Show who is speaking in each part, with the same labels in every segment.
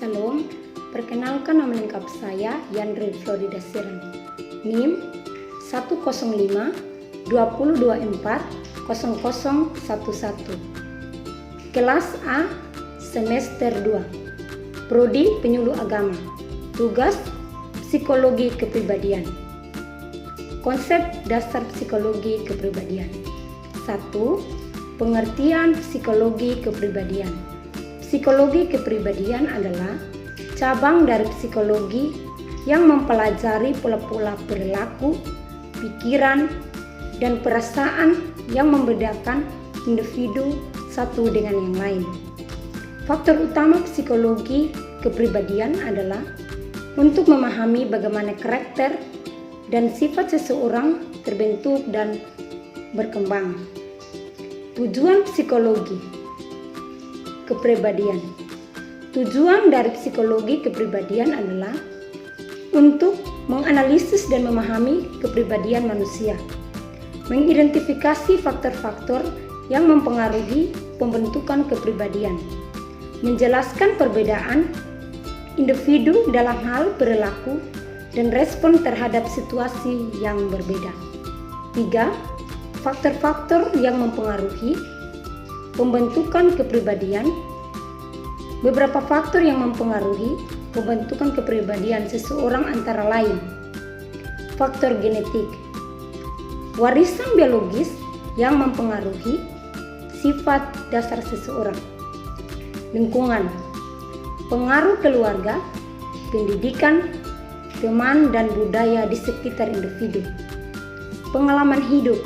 Speaker 1: Salam, perkenalkan nama lengkap saya Yandri Florida Siran. NIM 105 2024 0011. Kelas A semester 2. Prodi Penyuluh Agama. Tugas Psikologi Kepribadian. Konsep dasar psikologi kepribadian. 1. Pengertian psikologi kepribadian. Psikologi kepribadian adalah cabang dari psikologi yang mempelajari pola-pola perilaku, pikiran, dan perasaan yang membedakan individu satu dengan yang lain. Faktor utama psikologi kepribadian adalah untuk memahami bagaimana karakter dan sifat seseorang terbentuk dan berkembang. Tujuan psikologi kepribadian. Tujuan dari psikologi kepribadian adalah untuk menganalisis dan memahami kepribadian manusia, mengidentifikasi faktor-faktor yang mempengaruhi pembentukan kepribadian, menjelaskan perbedaan individu dalam hal perilaku dan respon terhadap situasi yang berbeda. 3. Faktor-faktor yang mempengaruhi pembentukan kepribadian. Beberapa faktor yang mempengaruhi pembentukan kepribadian seseorang antara lain: faktor genetik, warisan biologis yang mempengaruhi sifat dasar seseorang; lingkungan, pengaruh keluarga, pendidikan, teman dan budaya di sekitar individu; pengalaman hidup,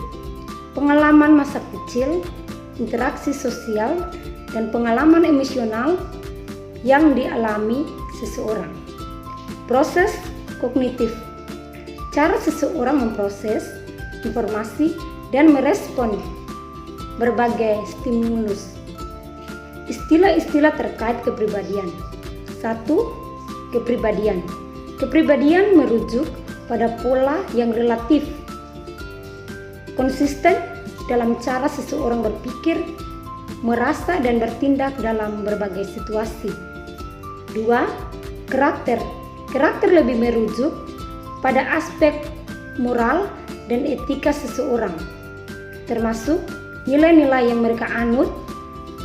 Speaker 1: pengalaman masa kecil, interaksi sosial, dan pengalaman emosional yang dialami seseorang. Proses kognitif, cara seseorang memproses informasi dan merespon berbagai stimulus. Istilah-istilah terkait kepribadian. 1. Kepribadian. Kepribadian merujuk pada pola yang relatif konsisten dalam cara seseorang berpikir, merasa, dan bertindak dalam berbagai situasi. 2. Karakter. Karakter lebih merujuk pada aspek moral dan etika seseorang, termasuk nilai-nilai yang mereka anut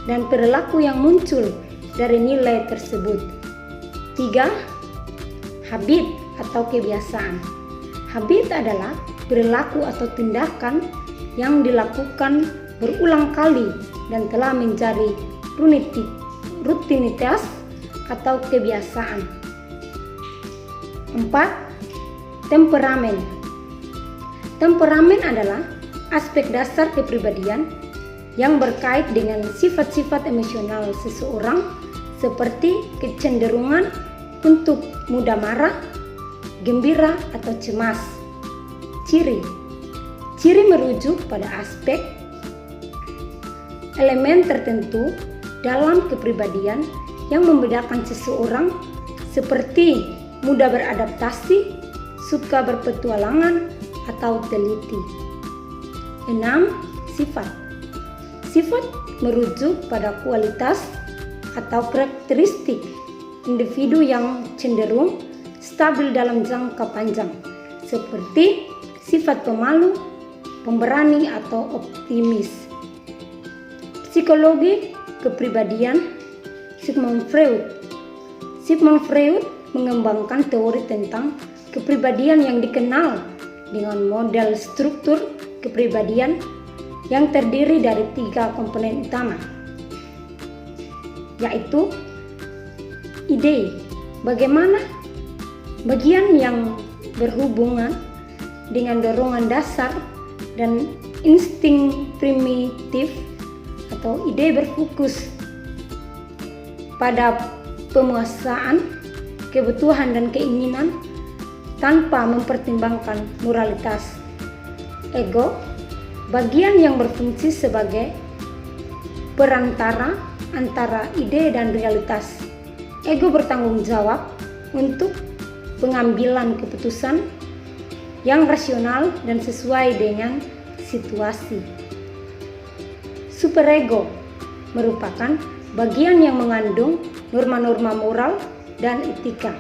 Speaker 1: dan perilaku yang muncul dari nilai tersebut. 3. Habit atau kebiasaan. Habit adalah perilaku atau tindakan yang dilakukan berulang kali dan telah menjadi rutinitas atau kebiasaan. 4. Temperamen. Temperamen adalah aspek dasar kepribadian yang berkait dengan sifat-sifat emosional seseorang seperti kecenderungan untuk mudah marah, gembira, atau cemas. Ciri. Ciri merujuk pada aspek elemen tertentu dalam kepribadian yang membedakan seseorang seperti mudah beradaptasi, suka berpetualangan, atau teliti. 6. Sifat. Sifat merujuk pada kualitas atau karakteristik individu yang cenderung stabil dalam jangka panjang, seperti sifat pemalu, pemberani, atau optimis. Psikologi kepribadian. Sigmund Freud. Sigmund Freud mengembangkan teori tentang kepribadian yang dikenal dengan model struktur kepribadian yang terdiri dari 3 komponen utama, yaitu ide, bagaimana bagian yang berhubungan dengan dorongan dasar, dan insting primitif atau ide berfokus pada pemuasaan kebutuhan dan keinginan tanpa mempertimbangkan moralitas. Ego, bagian yang berfungsi sebagai perantara antara ide dan realitas. Ego bertanggung jawab untuk pengambilan keputusan yang rasional dan sesuai dengan situasi. Superego merupakan bagian yang mengandung norma-norma moral dan etika.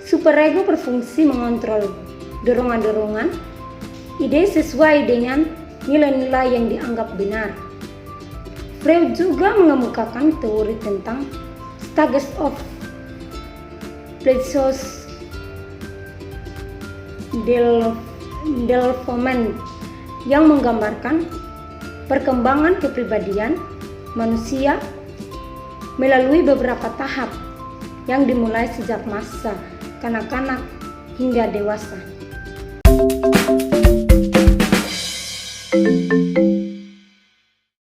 Speaker 1: Superego berfungsi mengontrol dorongan-dorongan, ide sesuai dengan nilai-nilai yang dianggap benar. Freud juga mengemukakan teori tentang stages of pleasures development yang menggambarkan perkembangan kepribadian manusia melalui beberapa tahap yang dimulai sejak masa kanak-kanak hingga dewasa.